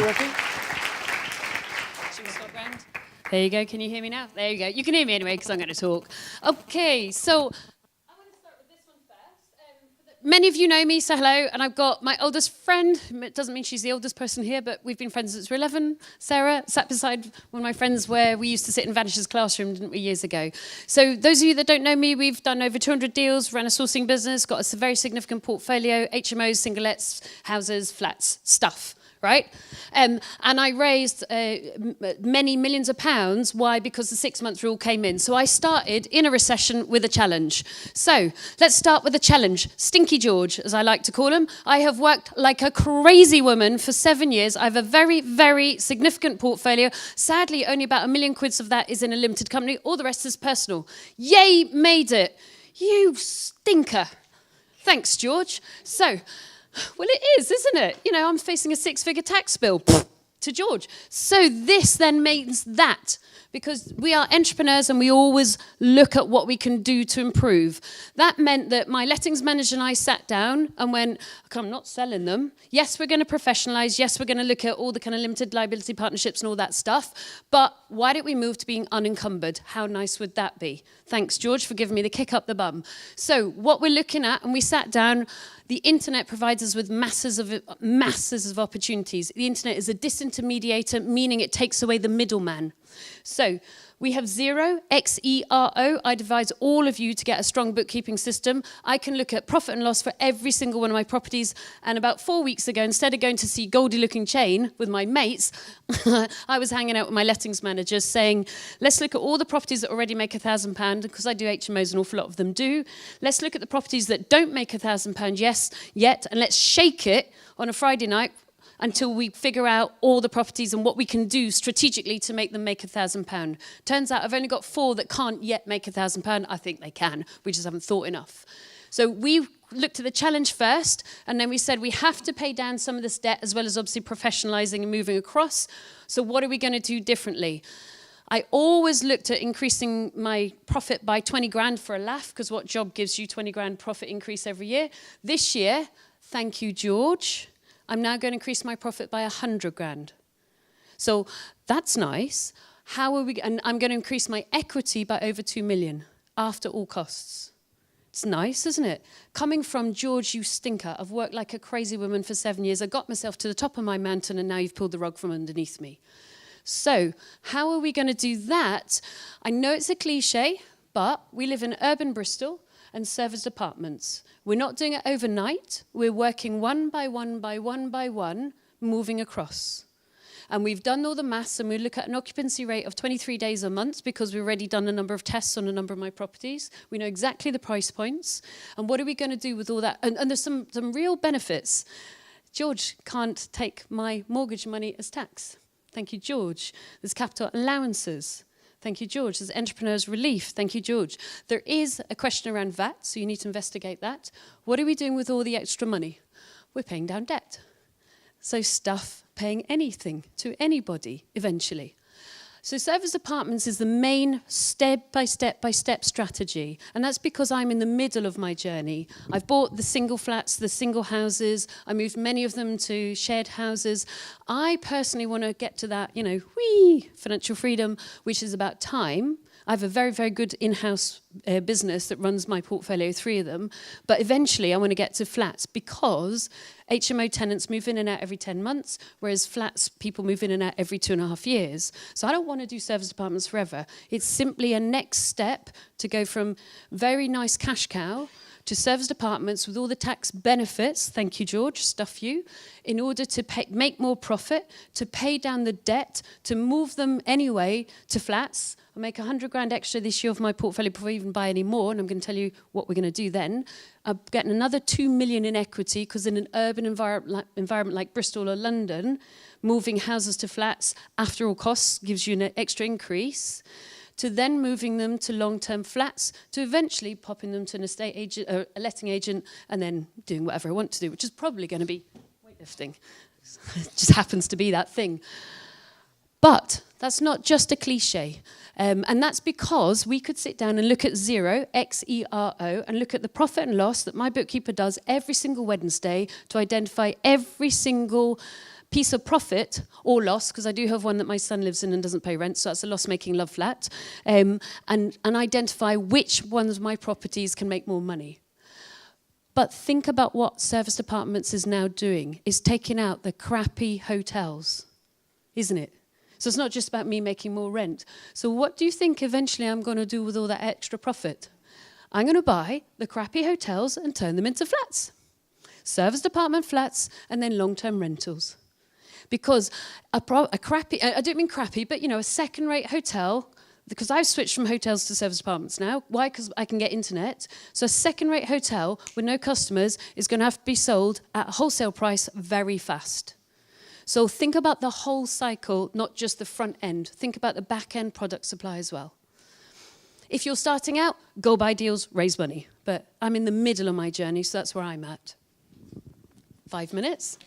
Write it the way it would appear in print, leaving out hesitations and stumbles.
working? Should we stop round? There you go. Can you hear me now? There you go. You can hear me anyway because I'm going to talk. Okay, so I want to start with this one first. Many of you know me, so hello. And I've got my oldest friend. It doesn't mean she's the oldest person here, but we've been friends since we're 11. Sarah sat beside one of my friends where we used to sit in Vanish's classroom, didn't we, years ago? So those of you that don't know me, we've done over 200 deals, ran a sourcing business, got a very significant portfolio, HMOs, singlets, houses, flats, stuff. Right? And I raised many millions of pounds. Why? Because the 6-month rule came in. So I started in a recession with a challenge. So let's start with a challenge. Stinky George, as I like to call him. I have worked like a crazy woman for 7 years. I have a very, very significant portfolio. Sadly, only about £1 million of that is in a limited company. All the rest is personal. Yay, made it. You stinker. Thanks, George. So, well, it is, isn't it? You know, I'm facing a 6-figure tax bill to George. So this then means that, because we are entrepreneurs and we always look at what we can do to improve. That meant that my lettings manager and I sat down and went, okay, I'm not selling them. Yes, we're going to professionalise. Yes, we're going to look at all the kind of limited liability partnerships and all that stuff. But why don't we move to being unencumbered? How nice would that be? Thanks, George, for giving me the kick up the bum. So what we're looking at, and we sat down, the internet provides us with masses of opportunities. The internet is a disintermediator, meaning it takes away the middleman. So we have Xero, Xero. I'd advise all of you to get a strong bookkeeping system. I can look at profit and loss for every single one of my properties. And about 4 weeks ago, instead of going to see Goldie Looking Chain with my mates, I was hanging out with my lettings manager saying, let's look at all the properties that already make £1,000, because I do HMOs, an awful lot of them do. Let's look at the properties that don't make £1,000 yet, and let's shake it on a Friday night until we figure out all the properties and what we can do strategically to make them make £1,000. Turns out I've only got 4 that can't yet make £1,000. I think they can. We just haven't thought enough. So we looked at the challenge first, and then we said we have to pay down some of this debt, as well as obviously professionalising and moving across. So what are we going to do differently? I always looked at increasing my profit by 20 grand for a laugh, because what job gives you 20 grand profit increase every year? This year, thank you, George, I'm now going to increase my profit by 100 grand. So that's nice. How are we? And I'm going to increase my equity by over 2 million after all costs. It's nice, isn't it? Coming from George, you stinker. I've worked like a crazy woman for 7 years. I got myself to the top of my mountain, and now you've pulled the rug from underneath me. So how are we going to do that? I know it's a cliche, but we live in urban Bristol and serviced apartments. We're not doing it overnight. We're working one by one by one by one, moving across. And we've done all the maths, and we look at an occupancy rate of 23 days a month, because we've already done a number of tests on a number of my properties. We know exactly the price points. And what are we going to do with all that? And there's some real benefits. George can't take my mortgage money as tax. Thank you, George. There's capital allowances. Thank you, George. There's entrepreneurs relief. Thank you, George. There is a question around VAT, so you need to investigate that. What are we doing with all the extra money? We're paying down debt. So stuff paying anything to anybody eventually. So service apartments is the main step-by-step strategy. And that's because I'm in the middle of my journey. I've bought the single flats, the single houses. I moved many of them to shared houses. I personally want to get to that, financial freedom, which is about time. I have a very, very good in-house business that runs my portfolio, 3 of them. But eventually I want to get to flats, because HMO tenants move in and out every 10 months, whereas flats, people move in and out every 2.5 years. So I don't want to do service apartments forever. It's simply a next step to go from very nice cash cow to serviced apartments with all the tax benefits, thank you, George, stuff you, in order to make more profit, to pay down the debt, to move them anyway to flats. I'll make 100 grand extra this year of my portfolio before I even buy any more, and I'm going to tell you what we're going to do then. I'm getting another 2 million in equity, because in an urban environment like Bristol or London, moving houses to flats after all costs gives you an extra increase, to then moving them to long-term flats, to eventually popping them to an estate agent, or a letting agent, and then doing whatever I want to do, which is probably going to be weightlifting. It just happens to be that thing. But that's not just a cliche. And that's because we could sit down and look at Xero, Xero, and look at the profit and loss that my bookkeeper does every single Wednesday to identify every single piece of profit or loss, because I do have one that my son lives in and doesn't pay rent, so that's a loss-making love flat, and identify which ones of my properties can make more money. But think about what Service Departments is now doing, is taking out the crappy hotels, isn't it? So it's not just about me making more rent. So what do you think eventually I'm going to do with all that extra profit? I'm going to buy the crappy hotels and turn them into flats. Service Department flats and then long-term rentals. Because a crappy, I don't mean crappy, but a second-rate hotel, because I've switched from hotels to Service Departments now. Why? Because I can get internet. So a second-rate hotel with no customers is going to have to be sold at a wholesale price very fast. So think about the whole cycle, not just the front end. Think about the back-end product supply as well. If you're starting out, go buy deals, raise money. But I'm in the middle of my journey, so that's where I'm at. 5 minutes.